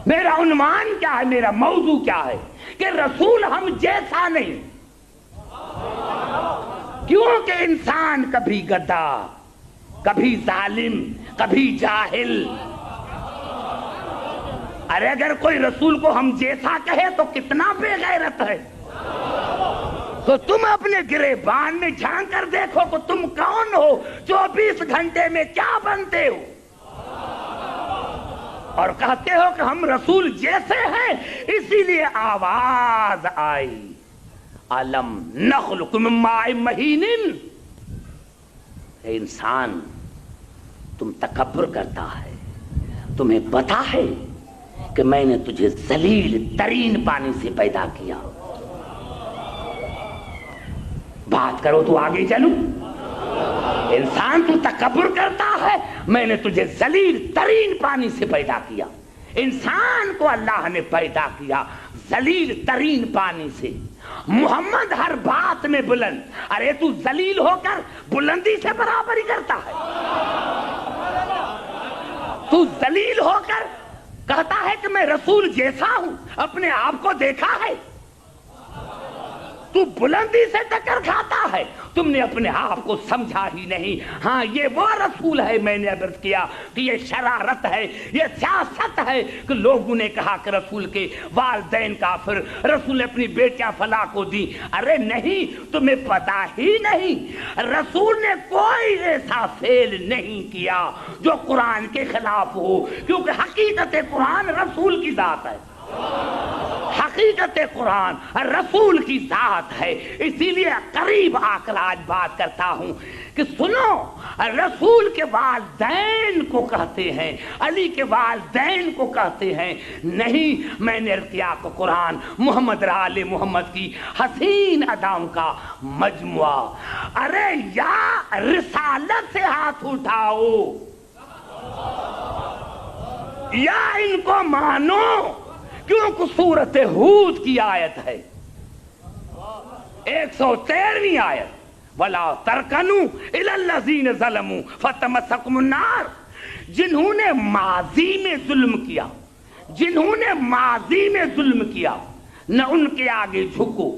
میرا عنوان کیا ہے، میرا موضوع کیا ہے کہ رسول ہم جیسا نہیں، کیونکہ انسان کبھی گدھا، کبھی ظالم، کبھی جاہل۔ ارے اگر کوئی رسول کو ہم جیسا کہے تو کتنا بے غیرت ہے۔ تو تم اپنے گریبان میں جھانک کر دیکھو کہ تم کون ہو، 24 گھنٹے میں کیا بنتے ہو، اور کہتے ہو کہ ہم رسول جیسے ہیں۔ اسی لیے آواز آئی الم نخلقکم من ماء مہین۔ اے انسان، تم تکبر کرتا ہے، تمہیں پتا ہے کہ میں نے تجھے ذلیل ترین پانی سے پیدا کیا۔ بات کرو تو آگے چلوں۔ انسان تو تکبر کرتا ہے، میں نے تجھے ذلیل ترین پانی سے پیدا کیا۔ انسان کو اللہ نے پیدا کیا ذلیل ترین پانی سے۔ محمد ہر بات میں بلند، ارے تو ذلیل ہو کر بلندی سے برابری کرتا ہے۔ تو ذلیل ہو کر کہتا ہے کہ میں رسول جیسا ہوں، اپنے آپ کو دیکھا ہے؟ تو بلندی سے ٹکر کھاتا ہے، تم نے اپنے آپ کو سمجھا ہی نہیں۔ ہاں یہ وہ رسول ہے، میں نے عرض کیا کہ یہ شرارت ہے، یہ سیاست ہے کہ لوگوں نے کہا کہ رسول کے والدین کافر، رسول نے اپنی بیٹیاں فلاں کو دی۔ ارے نہیں، تمہیں پتا ہی نہیں، رسول نے کوئی ایسا فعل نہیں کیا جو قرآن کے خلاف ہو، کیونکہ حقیقت قرآن رسول کی ذات ہے۔ حقیقت قرآن رسول کی ذات ہے۔ اسی لیے قریب آ کر آج بات کرتا ہوں کہ سنو، رسول کے والدین کو کہتے ہیں، علی کے والدین کو کہتے ہیں، نہیں، میں نے کیا کہ قرآن محمد آل محمد کی حسین اداؤں کا مجموعہ۔ ارے یا رسالت سے ہاتھ اٹھاؤ یا ان کو مانو، کیونکہ سورت ہود کی آیت ہے 113ویں آیت، وَلَا تَرْكَنُوا إِلَى الَّذِينَ ظَلَمُوا فَتَمَسَّكُمُ النَّارُ۔ جنہوں نے ماضی میں ظلم کیا، جنہوں نے ماضی میں ظلم کیا، نہ ان کے آگے جھکو،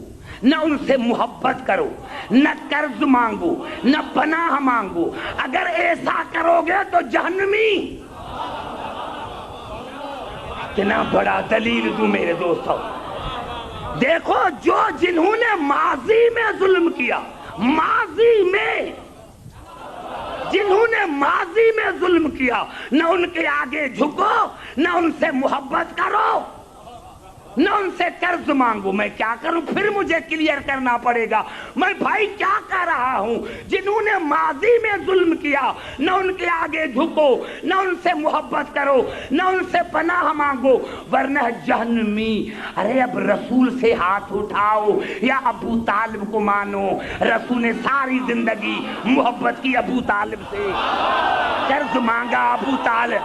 نہ ان سے محبت کرو، نہ قرض مانگو، نہ پناہ مانگو۔ اگر ایسا کرو گے تو جہنمی۔ اتنا بڑا دلیل دوں میرے دوستو، دیکھو جو جنہوں نے ماضی میں ظلم کیا، ماضی میں جنہوں نے ماضی میں ظلم کیا، نہ ان کے آگے جھکو، نہ ان سے محبت کرو، نہ ان سے قرض مانگو۔ میں کیا کروں، پھر مجھے کلیئر کرنا پڑے گا میں بھائی کیا کہہ رہا ہوں۔ جنہوں نے ماضی میں ظلم کیا، نہ ان کے آگے جھکو، نہ ان سے محبت کرو، نہ ان سے پناہ مانگو، ورنہ جہنمی۔ ارے اب رسول سے ہاتھ اٹھاؤ یا ابو طالب کو مانو۔ رسول نے ساری زندگی محبت کی ابو طالب سے، قرض مانگا ابو طالب۔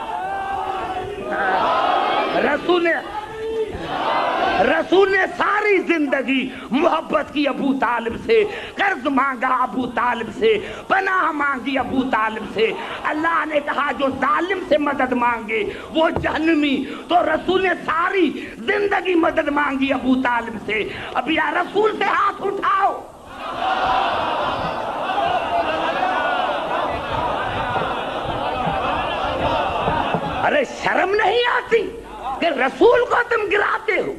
رسول نے ساری زندگی محبت کی ابو طالب سے، قرض مانگا ابو طالب سے، پناہ مانگی ابو طالب سے۔ اللہ نے کہا جو ظالم سے مدد مانگے وہ جہنمی، تو رسول نے ساری زندگی مدد مانگی ابو طالب سے۔ اب یا رسول سے ہاتھ اٹھاؤ۔ ارے شرم نہیں آتی کہ رسول کو تم گراتے ہو؟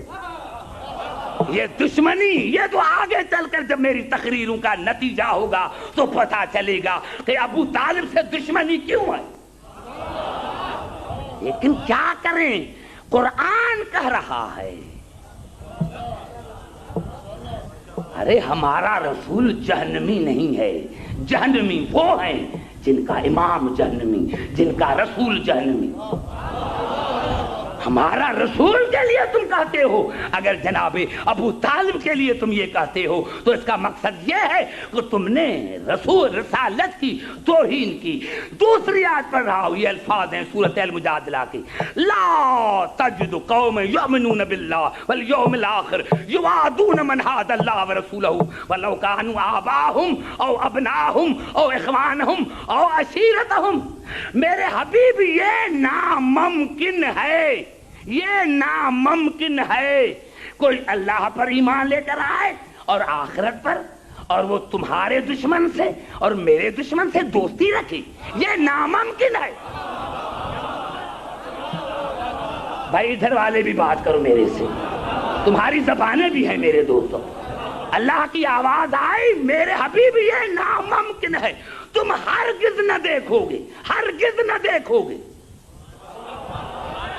یہ دشمنی، یہ تو آگے چل کر جب میری تقریروں کا نتیجہ ہوگا تو پتہ چلے گا کہ ابو طالب سے دشمنی کیوں ہے۔ لیکن کیا کریں، قرآن کہہ رہا ہے ارے ہمارا رسول جہنمی نہیں ہے۔ جہنمی وہ ہیں جن کا امام جہنمی، جن کا رسول جہنمی۔ ہمارا رسول کے لیے تم کہتے ہو، اگر جناب ابو طالب کے لیے تم یہ کہتے ہو تو اس کا مقصد یہ ہے کہ تم نے رسول رسالت کی توہین کی۔ دوسری آیت پڑھ رہا ہوں، یہ الفاظ ہیں سورۃ المجادلہ کی، لا تجد قوم یؤمنون باللہ والیوم الآخر یوادون من حاد اللہ ورسولہ ولو کانوا آباءہم او ابناءہم او اخوانہم او عشیرتہم۔ میرے حبیب یہ ناممکن ہے، یہ ناممکن ہے کوئی اللہ پر ایمان لے کر آئے اور آخرت پر، اور وہ تمہارے دشمن سے اور میرے دشمن سے دوستی رکھے، یہ ناممکن ہے۔ بھائی ادھر والے بھی بات کرو میرے سے، تمہاری زبانیں بھی ہیں میرے دوستوں۔ اللہ کی آواز آئی، میرے حبیب یہ ناممکن ہے، تم ہرگز نہ دیکھو گے، ہرگز نہ دیکھو گے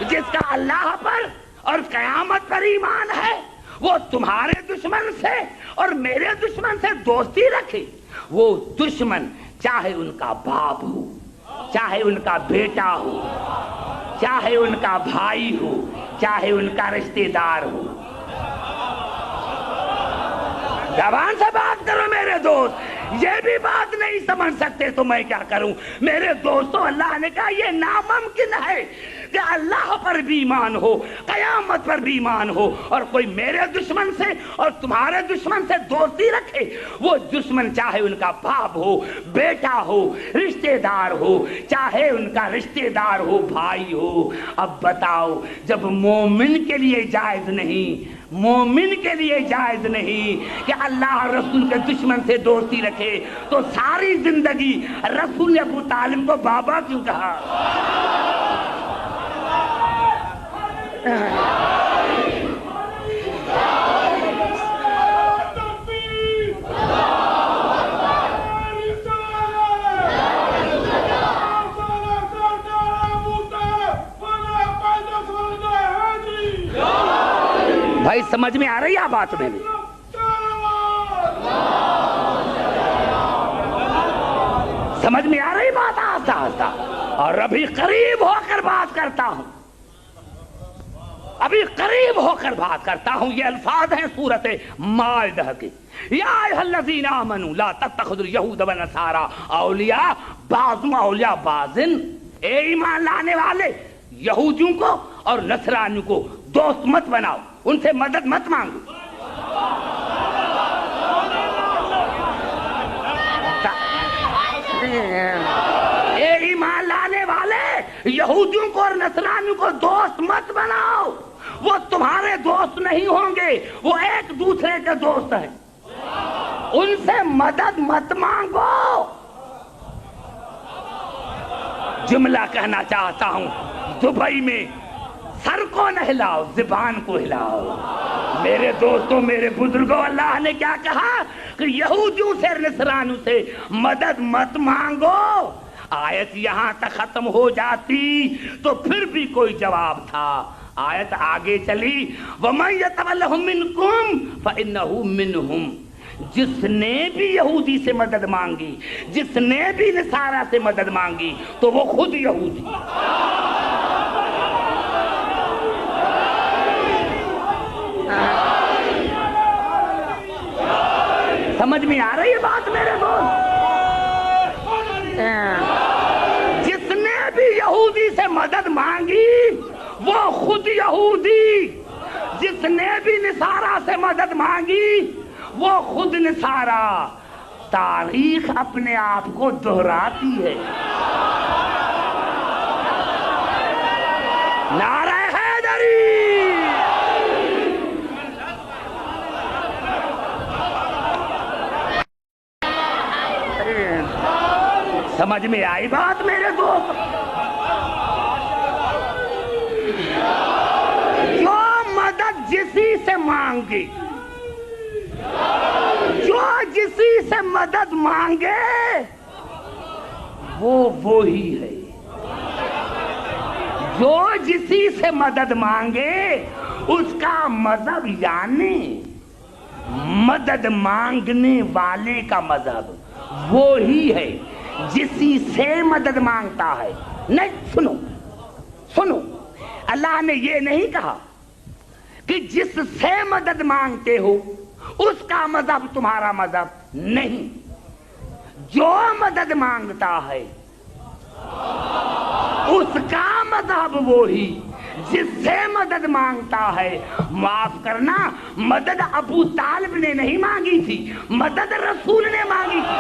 جس کا اللہ پر اور قیامت پر ایمان ہے وہ تمہارے دشمن سے اور میرے دشمن سے دوستی رکھے۔ وہ دشمن چاہے ان کا باپ ہو، چاہے ان کا بیٹا ہو، چاہے ان کا بھائی ہو، چاہے ان کا رشتہ دار ہو۔ زبان سے بات کرو میرے دوست، یہ بھی بات نہیں سمجھ سکتے تو میں کیا کروں؟ میرے دوستوں، اللہ نے کہا یہ ناممکن ہے کہ اللہ پر بھی ایمان ہو، قیامت پر بھی ایمان ہو، اور کوئی میرے دشمن سے اور تمہارے دشمن سے دوستی رکھے۔ وہ دشمن چاہے ان کا باپ ہو، بیٹا ہو، رشتہ دار ہو، چاہے ان کا رشتہ دار ہو، بھائی ہو۔ اب بتاؤ، جب مومن کے لیے جائز نہیں، مومن کے لیے جائز نہیں کہ اللہ اور رسول کے دشمن سے دوستی رکھے، تو ساری زندگی رسول نے ابو طالب کو بابا کیوں کہا؟ بھائی سمجھ میں آ رہی ہے بات میں بھی؟ سمجھ میں آ رہی بات آہستہ آہستہ؟ اور ابھی قریب ہو کر بات کرتا ہوں، ابھی قریب ہو کر بات کرتا ہوں۔ یہ الفاظ ہیں سورۃ مائدہ کے، یا ایھا الذین آمنوا لا تتخذوا اليہود والنصارى اولیاء بعضهم اولیاء بعض۔ اے ایمان لانے والے، یہودیوں کو اور نصرانیوں کو دوست مت بناؤ، ان سے مدد مت مانگو۔ اے ایمان لانے والے، یہودیوں کو اور نصرانیوں کو دوست مت بناؤ، وہ تمہارے دوست نہیں ہوں گے، وہ ایک دوسرے کے دوست ہیں، ان سے مدد مت مانگو۔ جملہ کہنا چاہتا ہوں، دبئی میں سر کو نہ ہلاؤ، زبان کو ہلاؤ۔ میرے دوستوں، میرے بزرگوں، اللہ نے کیا کہا کہ یہودیوں سے نصرانیوں سے مدد مت مانگو۔ آیت یہاں تک ختم ہو جاتی تو پھر بھی کوئی جواب تھا۔ آیت آگے چلی، وَمَن يَتَوَلَّهُم مِّنكُمْ فَإِنَّهُ مِنْهُمْ۔ جس نے بھی یہودی سے مدد مانگی، جس نے بھی نصارہ سے مدد مانگی، تو وہ خود یہودی۔ سمجھ میں آ رہی ہے بات میرے دوست؟ جس نے بھی یہودی سے مدد مانگی وہ خود یہودی، جس نے بھی نصارہ سے مدد مانگی وہ خود نصارہ۔ تاریخ اپنے آپ کو دہراتی ہے۔ نعرہ حیدری! سمجھ میں آئی بات میرے دوست؟ جو مدد جسی سے مانگی، جو جسی سے مدد مانگے وہ وہی ہے۔ جو جسی سے مدد مانگے اس کا مذہب، یعنی مدد مانگنے والے کا مذہب وہی ہے جسی سے مدد مانگتا ہے۔ نہیں، سنو، اللہ نے یہ نہیں کہا کہ جس سے مدد مانگتے ہو اس کا مذہب تمہارا مذہب نہیں۔ جو مدد مانگتا ہے اس کا مذہب وہی جس سے مدد مانگتا ہے۔ معاف کرنا، مدد ابو طالب نے نہیں مانگی تھی، مدد رسول نے مانگی تھی۔